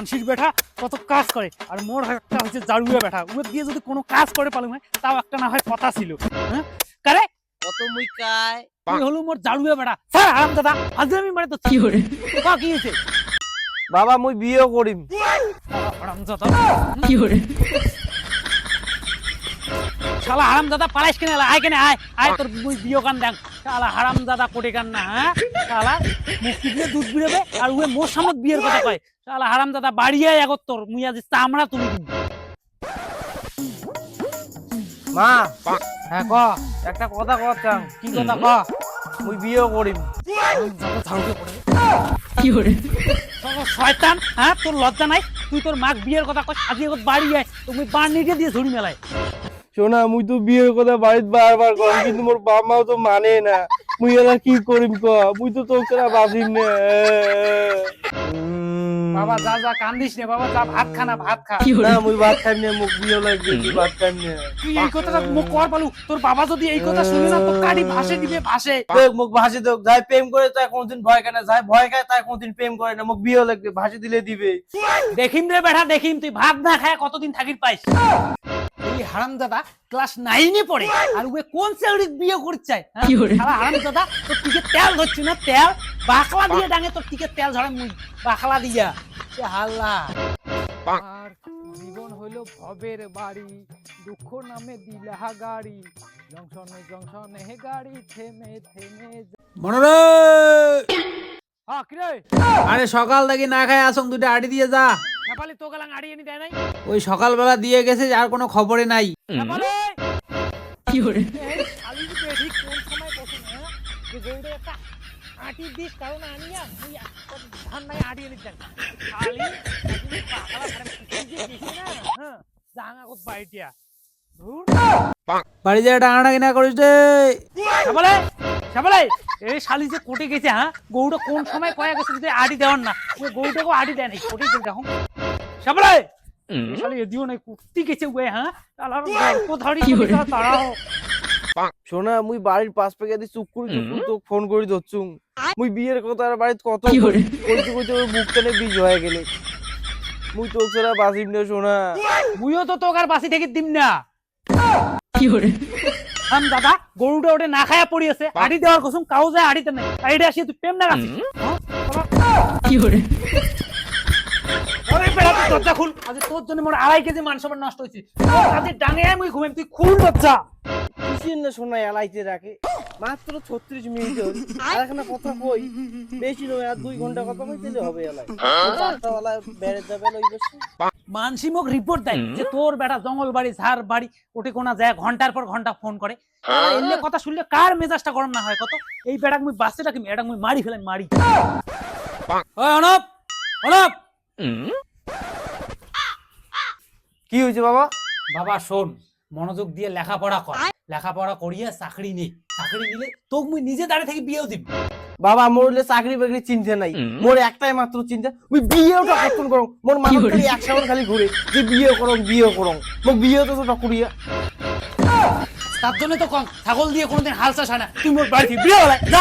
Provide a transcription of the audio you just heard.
মানসির বেটা কত কাজ করে আর মোর একটা হচ্ছে জারুয়া বেটা ওর দিয়ে যদি কোনো কাজ করে পালুম হয় তাও একটা না হয় কথা ছিল হ্যাঁ কারে কত মুই কায় তুই হলো মোর জারুয়া বেটা স্যার আরাম দাদা আজ আমি মানে তো কি করে কি হয়েছে বাবা মুই বিয়ে করিম আরাম দাদা কি করে শালা হারাম দাদা পালাইস কেন আয় কেন আয় আয় তোর মুই বিয়ে কান দেখ শালা হারাম দাদা কোটে কান না হ্যাঁ শালা মুক্তি দিয়ে দুধ বিড়াবে আর ওই মোর সামনে বিয়ের কথা কয় শালা হারাম দাদা বাড়ি আয় আগত তোর মুই আজ চামড়া তুমি দিন মা হ্যাঁ ক একটা কথা কচ্ছাম কি কথা ক মুই বিয়ে করিম কি করে শয়তান হ্যাঁ তোর লজ্জা নাই তুই তোর মাক বিয়ের কথা কয় আজ আগত বাড়ি আয় তুমি বাড়িতে দিয়ে ঝুড়ি মেলায় শোনা মুই তো বিয়ের কথা বাড়িতে বারবার কম কিন্তু মোর বাপ মাও তো মানে না মুই এলা কি করিম ক মুই তো তোকে বাজিম না বাবা যা যা কান্দিস না বাবা যা ভাত খা না ভাত খা না মুই ভাত খাই না মুখ বিয়ে লাগবে ভাত খাই না তুই এই কথাটা মুখ কর পালু তোর বাবা যদি এই কথা শুনে না তো কাটি ভাসে দিবে ভাসে দেখ মুখ ভাসে দেখ যাই প্রেম করে তাই কোনদিন ভয় খায় না যাই ভয় খায় তাই কোনদিন প্রেম করে না মুখ বিয়ে লাগবে ভাসে দিলে দিবে দেখিম রে বেটা দেখিম তুই ভাত না খায় কতদিন থাকির পাইস এই হারাম দাদা ক্লাস 9 এ পড়ে আর ওই কোন সেউরি বিয়ে করতে চায় শালা হারাম দাদা তোর টিকে তেল ধরছি না তেল বাকলা দিয়ে ডাঙে তোর টিকে তেল ঝরে মুই বাকলা দিয়া সে হাল্লা আর জীবন হইলো ভবের বাড়ি দুঃখ নামে দিলাহা গাড়ি জংশনে জংশনে গাড়ি থেমে থেমে মনরে হ্যাঁ কি রে আরে সকাল থেকে না খায় আসং দুটো আড়ি দিয়ে যা নেপালি তো গেলাং আড়ি এনে দেয় নাই ওই সকালবেলা দিয়ে গেছে আর কোনো খবরে নাই নেপালি কি করে এই শালি বেডি কোন সময় কত না যে গৌড়ে একটা আটি দিস কারণ আনিয়া তুই ধান নাই আটি এনে দেন শালি তুমি পাগলা করে কি যে দিছি না হ্যাঁ জাঙ্গা কত বাইটিয়া ধুর বাড়ি যা টানা কিনা করিস রে নেপালি নেপালি এই শালি যে কোটে গেছে হ্যাঁ গৌড়ে কোন সময় কয়া গেছে যদি আটি দেওয়ার না ওই গৌড়টাকে আটি দেয় নাই কোটে গেল দেখো নেপালি শালি এদিও নাই কুত্তি গেছে ওই হ্যাঁ তালার গল্প ধরি তাড়াও শোনা মুই বাড়ির পাশ পেকে দি চুপ করে তো ফোন করে ধরছুম মুই বিয়ের কথা আর বাড়িতে কত কইতে কইতে ওর মুখ টেনে বীজ হয়ে গেলে মুই তো ছাড়া বাজিম না শোনা মুইও তো তোকার বাসি থেকে দিম না কি করে হাম দাদা গরুটা ওটা না খায়া পড়ি আছে আড়ি দেওয়ার কসম কাউ যায় আড়িতে নাই আড়িটা আসি তুই প্রেম না রাখিস কি করে ওরে বেড়া তুই দরজা খুল আজ তোর জন্য মোর 2.5 কেজি মাংস নষ্ট হইছে আজ ডাঙে মুই ঘুমেম তুই খুল দরজা কিসের না শোনা এলাইতে রাখে মাত্র 36 মিনিট হল আর এখানে কথা কই বেশি নয় আর 2 ঘন্টা কথা কইতে হবে এলাই 4টা বেলা বেড়ে যাবে লই বসে মানসি মোক রিপোর্ট দেয় যে তোর বেটা জঙ্গল বাড়ি ঝাড় বাড়ি ওটে কোনা যায় ঘন্টার পর ঘন্টা ফোন করে এলে কথা শুনলে কার মেজাজটা গরম না হয় কত এই বেটাক মুই বাসে রাখি এটাক মুই মারি ফেলেন মারি ওই অনব অনব কি হইছে বাবা বাবা শোন মনোযোগ দিয়ে লেখাপড়া কর লেখাপড়া করিয়ে চাকরি নে চাকরি নিলে তোক মুই নিজে দাঁড়িয়ে থেকে বিয়েও দিব বাবা মোরলে চাকরি বাকরি চিন্তা নাই মোর একটাই মাত্র চিন্তা ওই বিয়েটা কখন করো মোর মাথা খালি এক সামন খালি ঘুরে যে বিয়ে করো মোক বিয়ে তো ছোট করিয়া তার জন্য তো কম ছাগল দিয়ে কোনোদিন হাল চাষ হয় না তুই মোর বাড়ি বিয়ে হলাই যা